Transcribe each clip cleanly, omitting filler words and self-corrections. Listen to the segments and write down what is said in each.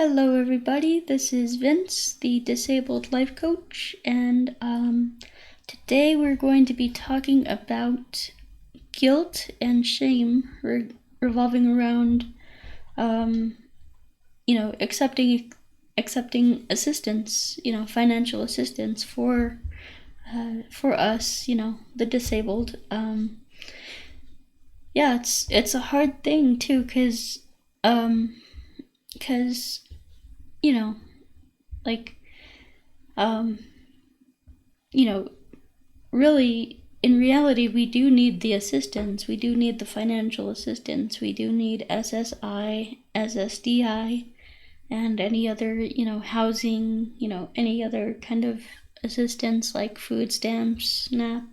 Hello everybody, this is Vince, the Disabled Life Coach, and today we're going to be talking about guilt and shame revolving around, accepting assistance, financial assistance for us, the disabled. It's a hard thing too, because really, in reality, we do need the assistance. We do need the financial assistance. We do need SSI, SSDI, and any other, housing, any other kind of assistance like food stamps, SNAP,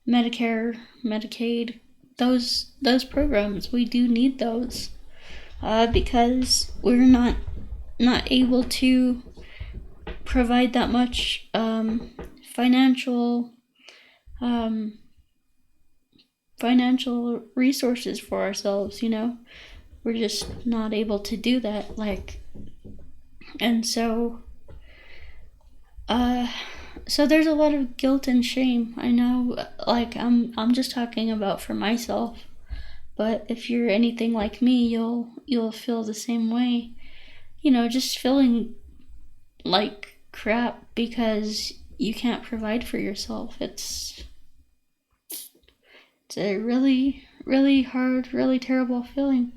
Medicare, Medicaid, those programs. We do need those. Because we're not able to provide that much financial resources for ourselves, we're just not able to do that, and so there's a lot of guilt and shame. I know, I'm just talking about for myself, but if you're anything like me, you'll feel the same way, just feeling like crap because you can't provide for yourself. It's a really, really hard, really terrible feeling,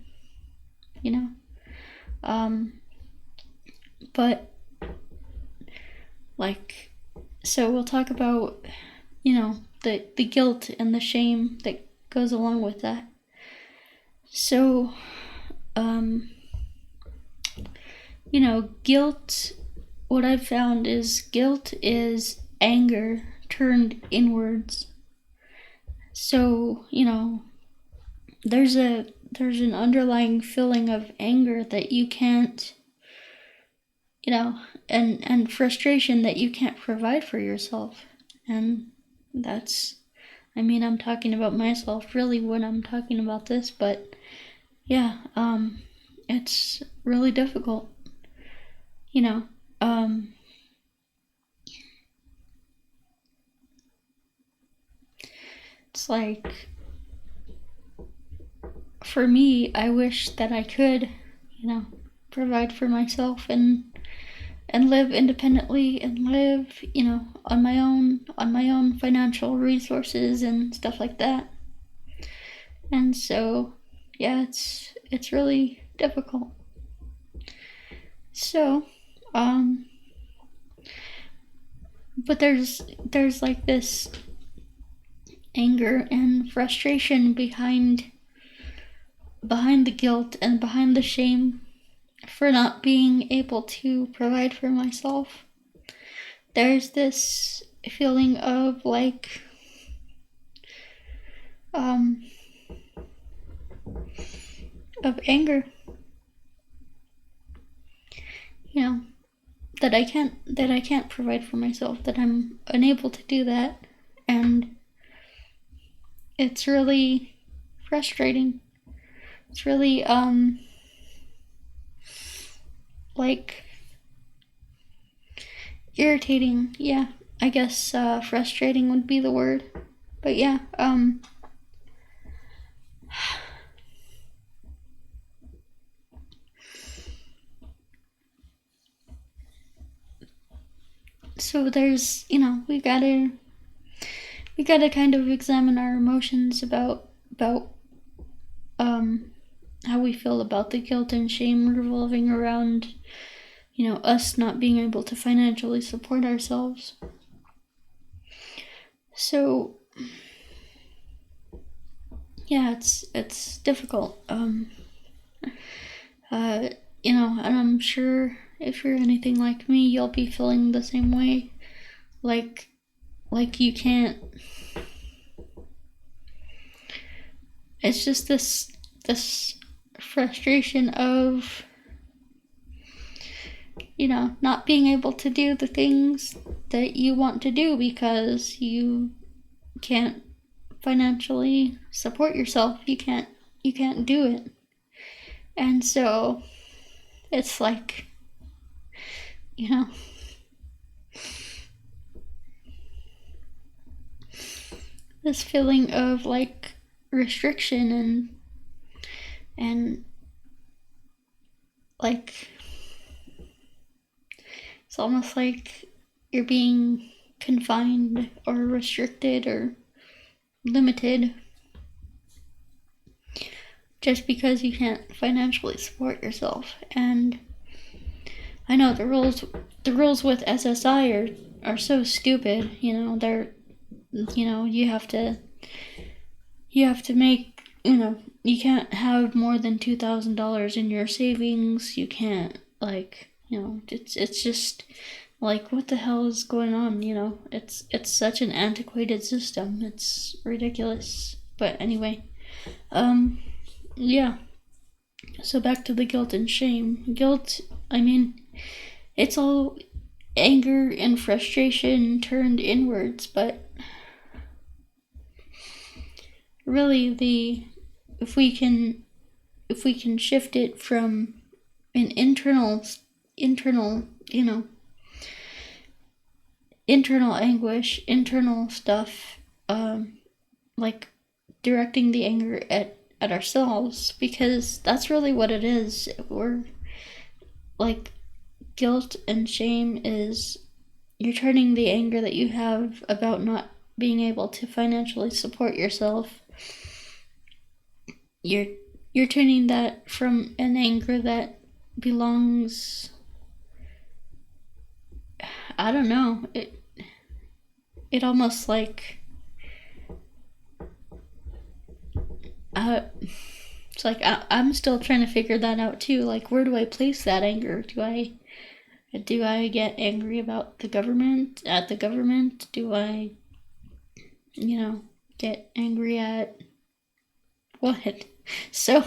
but so we'll talk about, the guilt and the shame that goes along with that. So, guilt, what I've found is guilt is anger turned inwards. So, there's an underlying feeling of anger that you can't, and frustration that you can't provide for yourself. And I'm talking about myself really when I'm talking about this, but yeah, it's really difficult, it's like, for me, I wish that I could, provide for myself and live independently and live, on my own financial resources and stuff like that. And so, yeah, it's really difficult. So, but there's like this anger and frustration behind the guilt and behind the shame for not being able to provide for myself. There's this feeling of of anger, that I can't provide for myself, that I'm unable to do that, and it's really frustrating. It's really irritating. Yeah, I guess frustrating would be the word. But yeah, so there's, we gotta kind of examine our emotions about how we feel about the guilt and shame revolving around, us not being able to financially support ourselves. So, yeah, it's difficult. And I'm sure if you're anything like me, you'll be feeling the same way. Like you can't. It's just this frustration of, not being able to do the things that you want to do because you can't financially support yourself. You can't do it. And so It's like, you know, this feeling of like restriction and like it's almost like you're being confined or restricted or limited just because you can't financially support yourself. And I know the rules with SSI are so stupid. They're you have to make, you can't have more than $2,000 in your savings. You can't, like, it's just like, what the hell is going on? It's such an antiquated system. It's ridiculous. But anyway, yeah. So back to the guilt and shame. Guilt, I mean, it's all anger and frustration turned inwards, but really if we can shift it from an internal internal anguish, internal stuff, like directing the anger at ourselves, because that's really what it is. We're like, guilt and shame is, you're turning the anger that you have about not being able to financially support yourself, you're turning that from an anger that belongs, I don't know, it almost like, it's like I'm still trying to figure that out too. Like, where do I place that anger? Do I get angry about the government, at the government? Do I, get angry at what? So,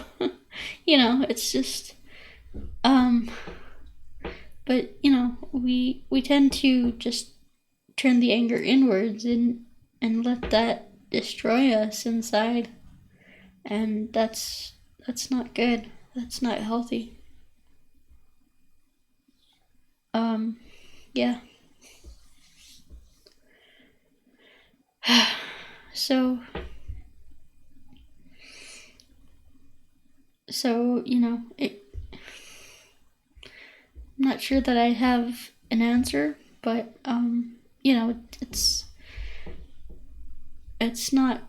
it's just, but, we tend to just turn the anger inwards and let that destroy us inside. And that's not good. That's not healthy. Yeah. So, I'm not sure that I have an answer, but, it's not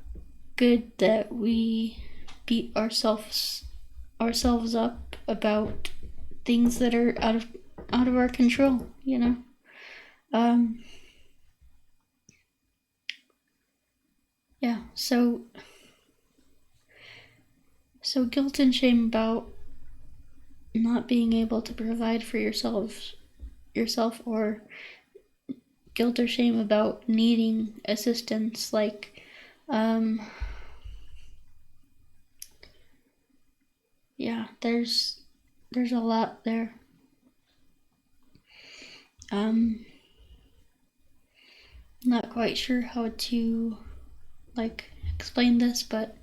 good that we beat ourselves up about things that are out of our control, yeah. So guilt and shame about not being able to provide for yourself, or guilt or shame about needing assistance, like, yeah, there's a lot there. Not quite sure how to, like, explain this, but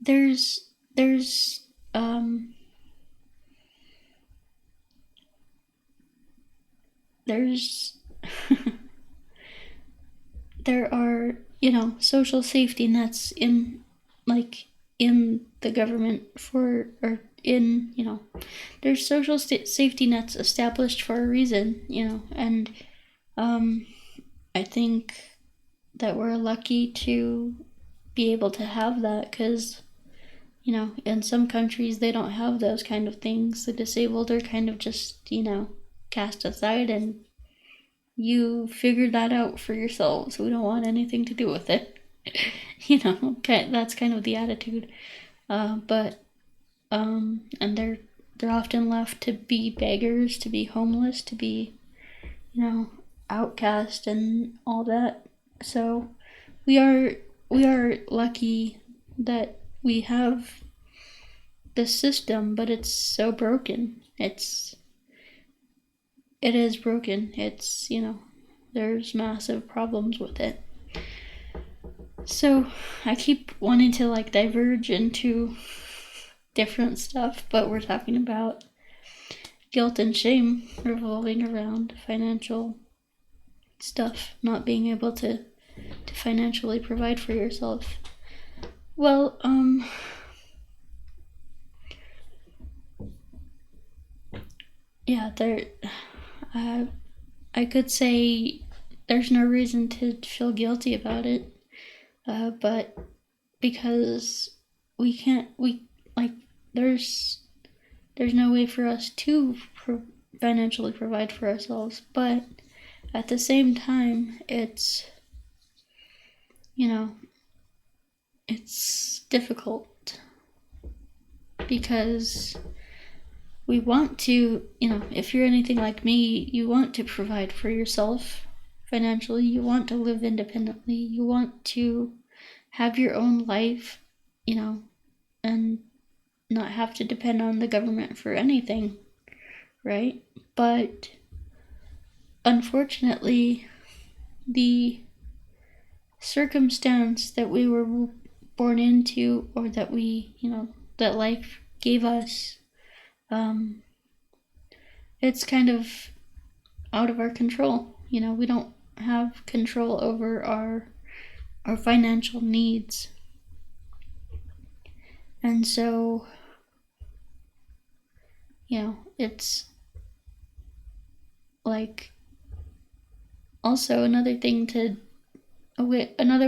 there's there are, social safety nets in the government for, or in, there's social safety nets established for a reason, and I think that we're lucky to be able to have that, because in some countries they don't have those kind of things. The disabled are kind of just, cast aside, and you figure that out for yourselves. We don't want anything to do with it. Okay, that's kind of the attitude. But and they're often left to be beggars, to be homeless, to be, outcast and all that. So we are lucky that we have this system, but it's so broken. It is broken. It's, there's massive problems with it. So I keep wanting to like diverge into different stuff, but we're talking about guilt and shame revolving around financial stuff, not being able to financially provide for yourself. Well, yeah, I could say there's no reason to feel guilty about it, but because there's no way for us to financially provide for ourselves, but at the same time, it's difficult because we want to, if you're anything like me, you want to provide for yourself financially, you want to live independently, you want to have your own life, and not have to depend on the government for anything, right? But unfortunately, the circumstance that we were born into, or that that life gave us, it's kind of out of our control. We don't have control over our financial needs. And so, it's like also another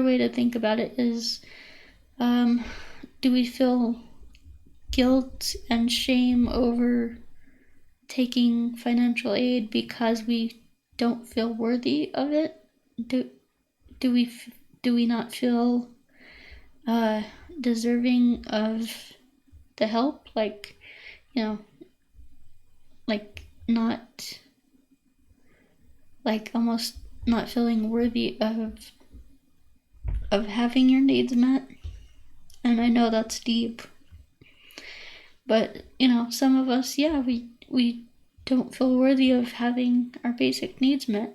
way to think about it is, do we feel guilt and shame over taking financial aid because we don't feel worthy of it? Do we not feel deserving of the help? Like, not, like, almost not feeling worthy of having your needs met. And I know that's deep, but some of us, we don't feel worthy of having our basic needs met,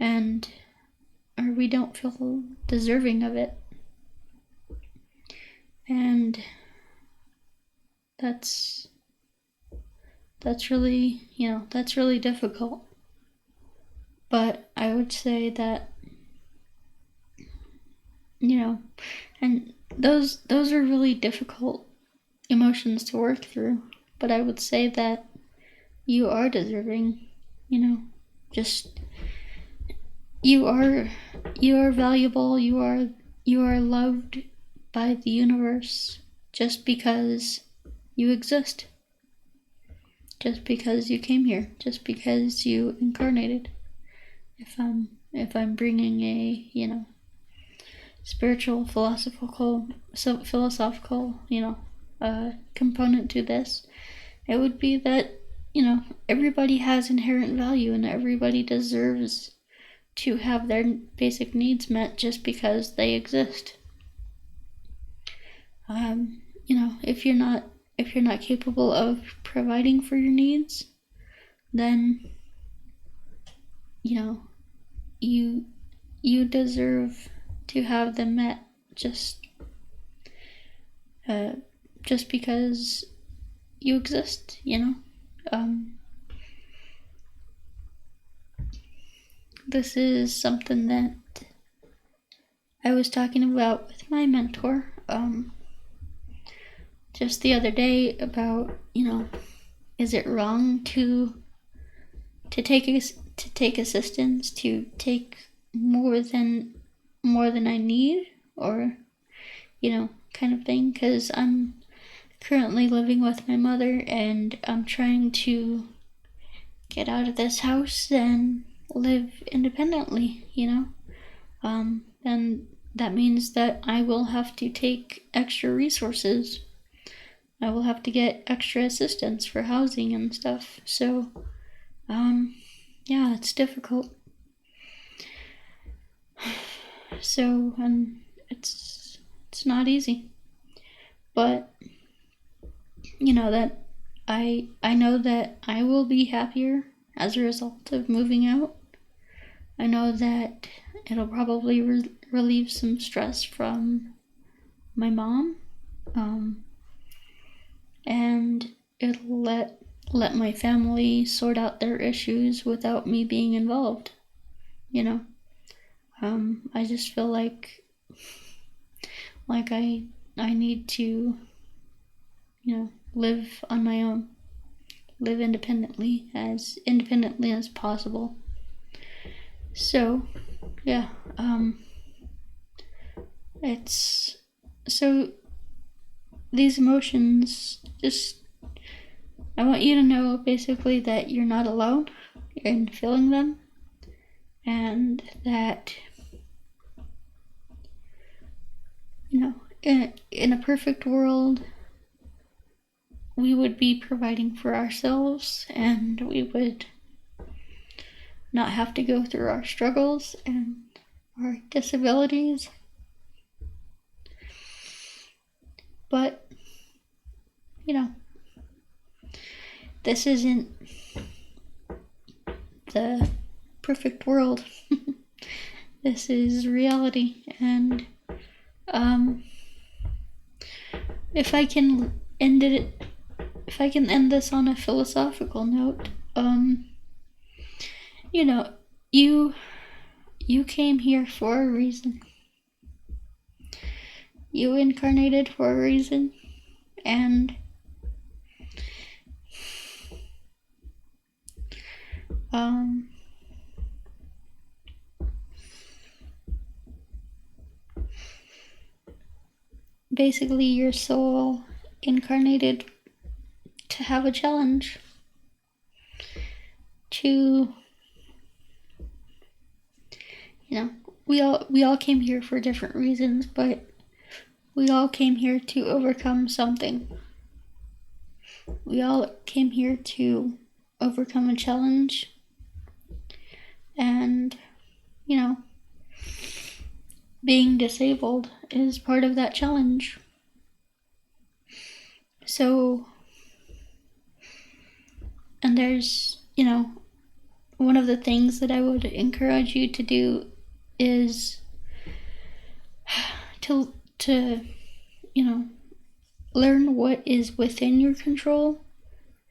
or we don't feel deserving of it. And that's really, that's really difficult. But I would say that, and those are really difficult emotions to work through. But I would say that you are deserving, just, you are valuable, you are loved by the universe just because you exist, just because you came here, just because you incarnated. If I'm bringing a spiritual, philosophical component to this, it would be that everybody has inherent value, and everybody deserves to have their basic needs met just because they exist. If you're not capable of providing for your needs, then you deserve to have them met just because you exist. This is something that I was talking about with my mentor just the other day about, is it wrong to take assistance, to take more than I need, or kind of thing? Because I'm currently living with my mother, and I'm trying to get out of this house and live independently, and that means that I will have to take extra resources. I will have to get extra assistance for housing and stuff. So, it's difficult. So, it's not easy. But, that I know that I will be happier as a result of moving out. I know that it'll probably relieve some stress from my mom, and it'll let my family sort out their issues without me being involved. I just feel like I need to, live on my own, live independently as possible. So, yeah, it's so these emotions, just I want you to know basically that you're not alone in feeling them, and that in a perfect world we would be providing for ourselves, and we would not have to go through our struggles and our disabilities. But, this isn't the perfect world. This is reality, and if I can end this on a philosophical note, you came here for a reason. You incarnated for a reason, and basically your soul incarnated to have a challenge, to we all came here for different reasons, but we all came here to overcome something. We all came here to overcome a challenge, and being disabled is part of that challenge. So, and there's, one of the things that I would encourage you to do is to learn what is within your control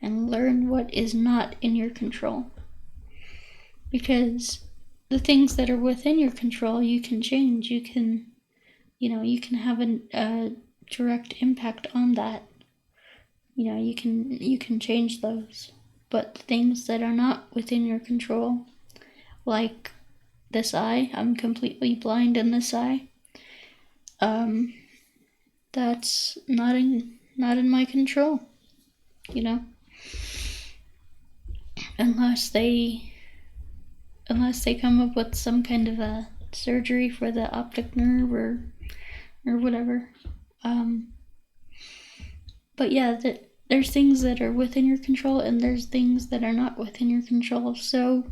and learn what is not in your control. Because the things that are within your control, you can change. You can have a direct impact on that. You can change those. But the things that are not within your control, like this eye, I'm completely blind in this eye. That's not in my control. Unless they come up with some kind of a surgery for the optic nerve or whatever. But yeah, there's things that are within your control, and there's things that are not within your control. So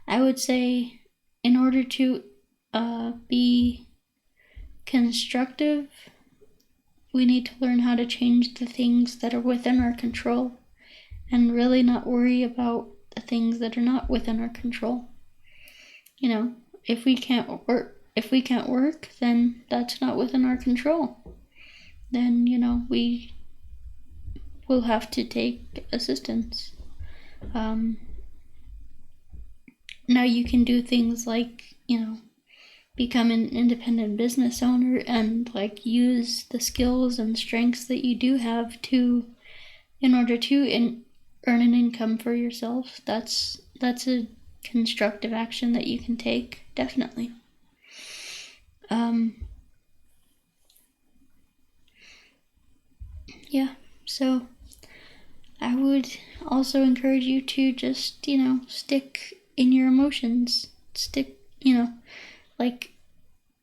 I would say, in order to be constructive, we need to learn how to change the things that are within our control and really not worry about the things that are not within our control. If we can't work, then that's not within our control. Then, we will have to take assistance. Now you can do things like, become an independent business owner and use the skills and strengths that you do have in order to earn an income for yourself. That's a constructive action that you can take, definitely. Yeah, so I would also encourage you to just, stick in your emotions. Stick,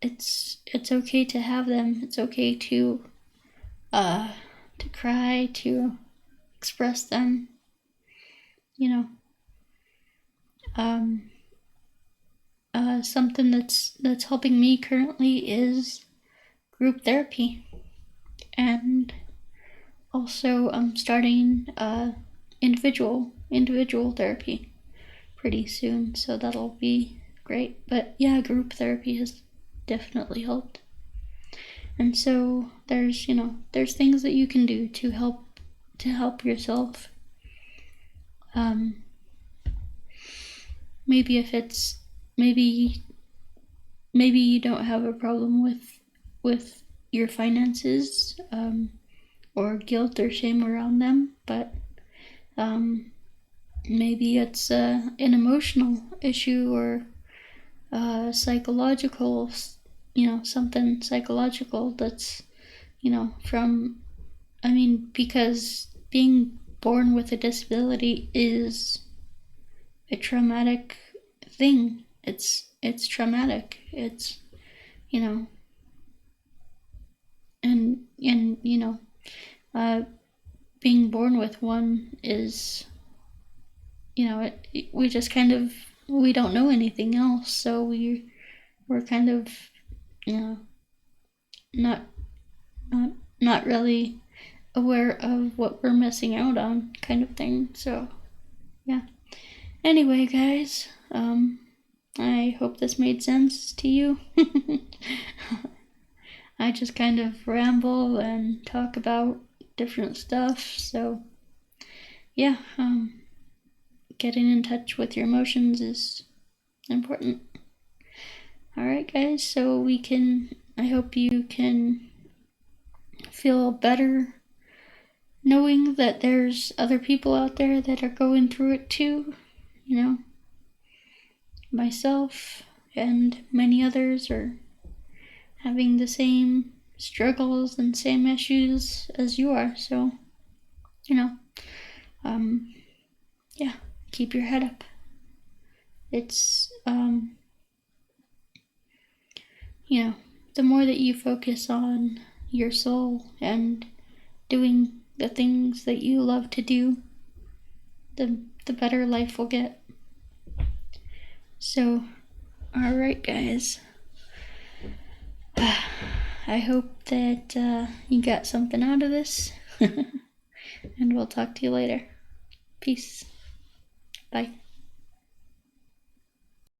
it's okay to have them. It's okay to cry, to express them. Something that's helping me currently is group therapy, and also I'm starting individual therapy pretty soon, so that'll be great. But yeah, group therapy is definitely helped. And so there's things that you can do to help yourself. Maybe if it's maybe you don't have a problem with your finances, or guilt or shame around them, but maybe it's an emotional issue, or psychological, something psychological that's, because being born with a disability is a traumatic thing. It's traumatic. It's, and being born with one is, we just kind of, we don't know anything else, so we're kind of, not really aware of what we're missing out on, kind of thing. So yeah. Anyway, guys, I hope this made sense to you. I just kind of ramble and talk about different stuff, so yeah, getting in touch with your emotions is important. Alright, guys, so I hope you can feel better knowing that there's other people out there that are going through it too. Myself and many others are having the same struggles and same issues as you are, so yeah, keep your head up. It's the more that you focus on your soul and doing the things that you love to do, the better life will get. So, alright, guys. I hope that you got something out of this. And we'll talk to you later. Peace. Bye.